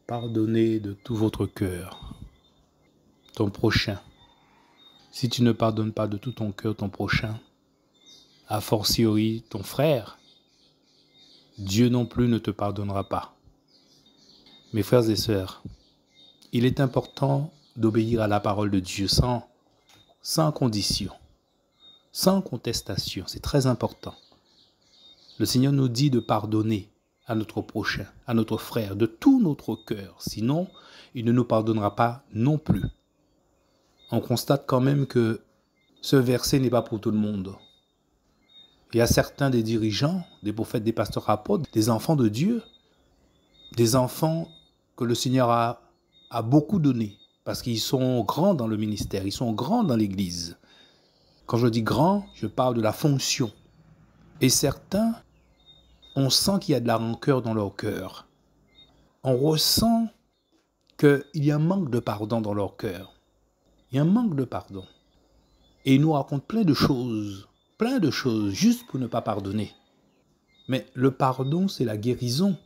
Pardonnez de tout votre cœur ton prochain. Si tu ne pardonnes pas de tout ton cœur ton prochain, a fortiori ton frère, Dieu non plus ne te pardonnera pas. Mes frères et sœurs, il est important d'obéir à la parole de Dieu sans condition, sans contestation. C'est très important. Le Seigneur nous dit de pardonner à notre prochain, à notre frère, de tout notre cœur. Sinon, il ne nous pardonnera pas non plus. On constate quand même que ce verset n'est pas pour tout le monde. Il y a certains des dirigeants, des prophètes, des pasteurs apôtres, des enfants de Dieu, des enfants que le Seigneur a beaucoup donné, parce qu'ils sont grands dans le ministère, ils sont grands dans l'Église. Quand je dis grand, je parle de la fonction. Et certains, on sent qu'il y a de la rancœur dans leur cœur. On ressent qu'il y a un manque de pardon dans leur cœur. Il y a un manque de pardon. Et ils nous racontent plein de choses, juste pour ne pas pardonner. Mais le pardon, c'est la guérison.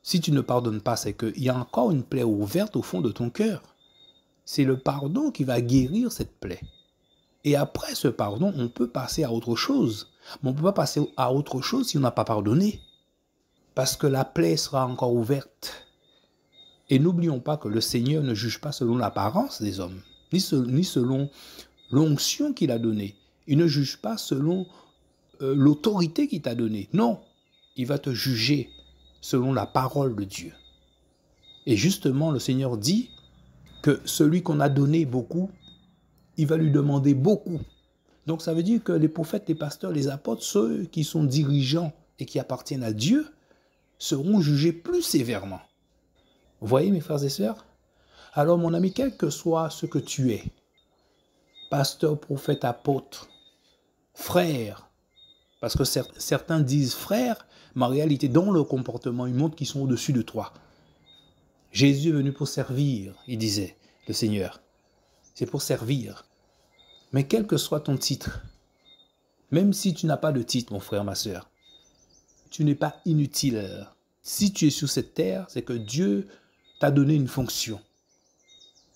Si tu ne pardonnes pas, c'est qu'il y a encore une plaie ouverte au fond de ton cœur. C'est le pardon qui va guérir cette plaie. Et après ce pardon, on peut passer à autre chose. Mais on ne peut pas passer à autre chose si on n'a pas pardonné. Parce que la plaie sera encore ouverte. Et n'oublions pas que le Seigneur ne juge pas selon l'apparence des hommes, ni selon l'onction qu'il a donnée. Il ne juge pas selon l'autorité qu'il t'a donnée. Non, il va te juger selon la parole de Dieu. Et justement, le Seigneur dit que celui qu'on a donné beaucoup, il va lui demander beaucoup. Donc ça veut dire que les prophètes, les pasteurs, les apôtres, ceux qui sont dirigeants et qui appartiennent à Dieu, seront jugés plus sévèrement. Vous voyez mes frères et sœurs? Alors mon ami, quel que soit ce que tu es, pasteur, prophète, apôtre, frère, parce que certains disent frère, mais en réalité, dans leur comportement, ils montrent qu'ils sont au-dessus de toi. Jésus est venu pour servir, il disait, le Seigneur. C'est pour servir. Mais quel que soit ton titre, même si tu n'as pas de titre, mon frère, ma sœur, tu n'es pas inutile. Si tu es sur cette terre, c'est que Dieu t'a donné une fonction.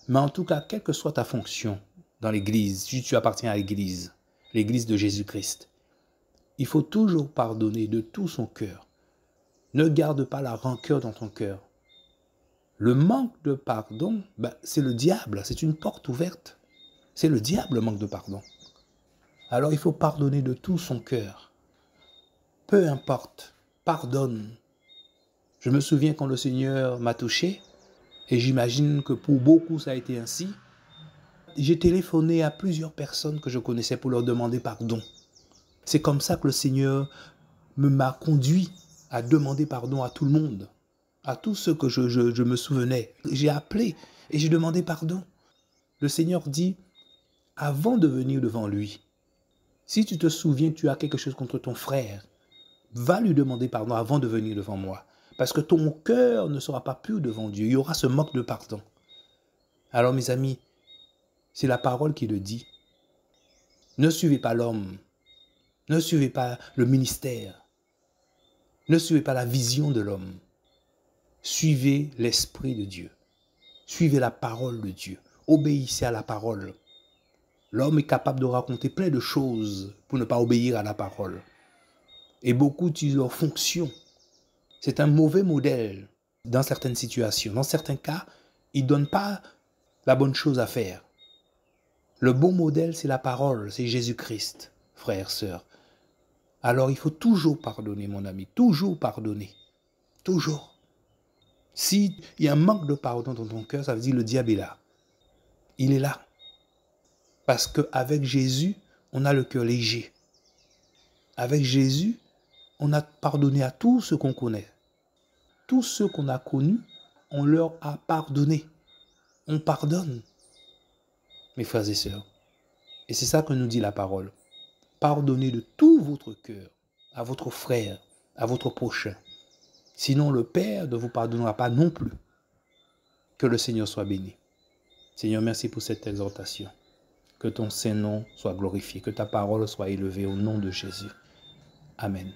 Mais en tout cas, quelle que soit ta fonction dans l'Église, si tu appartiens à l'Église de Jésus-Christ, il faut toujours pardonner de tout son cœur. Ne garde pas la rancœur dans ton cœur. Le manque de pardon, c'est le diable, c'est une porte ouverte. C'est le diable, le manque de pardon. Alors il faut pardonner de tout son cœur. Peu importe, pardonne. Je me souviens quand le Seigneur m'a touché, et j'imagine que pour beaucoup ça a été ainsi, j'ai téléphoné à plusieurs personnes que je connaissais pour leur demander pardon. C'est comme ça que le Seigneur m'a conduit à demander pardon à tout le monde, à tous ceux que je me souvenais. J'ai appelé et j'ai demandé pardon. Le Seigneur dit, avant de venir devant lui, si tu te souviens que tu as quelque chose contre ton frère, va lui demander pardon avant de venir devant moi. Parce que ton cœur ne sera pas pur devant Dieu. Il y aura ce manque de pardon. Alors mes amis, c'est la parole qui le dit. Ne suivez pas l'homme. Ne suivez pas le ministère. Ne suivez pas la vision de l'homme. Suivez l'Esprit de Dieu. Suivez la parole de Dieu. Obéissez à la parole. L'homme est capable de raconter plein de choses pour ne pas obéir à la parole. Et beaucoup utilisent leur fonction. C'est un mauvais modèle dans certaines situations. Dans certains cas, ils ne donnent pas la bonne chose à faire. Le bon modèle, c'est la parole, c'est Jésus-Christ, frères, sœurs. Alors il faut toujours pardonner, mon ami, toujours pardonner. Toujours. S'il y a un manque de pardon dans ton cœur, ça veut dire que le diable est là. Il est là. Parce qu'avec Jésus, on a le cœur léger. Avec Jésus, on a pardonné à tous ceux qu'on connaît. Tous ceux qu'on a connus, on leur a pardonné. On pardonne, mes frères et sœurs. Et c'est ça que nous dit la parole. Pardonnez de tout votre cœur à votre frère, à votre prochain. Sinon, le Père ne vous pardonnera pas non plus. Que le Seigneur soit béni. Seigneur, merci pour cette exhortation. Que ton Saint-Nom soit glorifié, que ta parole soit élevée au nom de Jésus. Amen.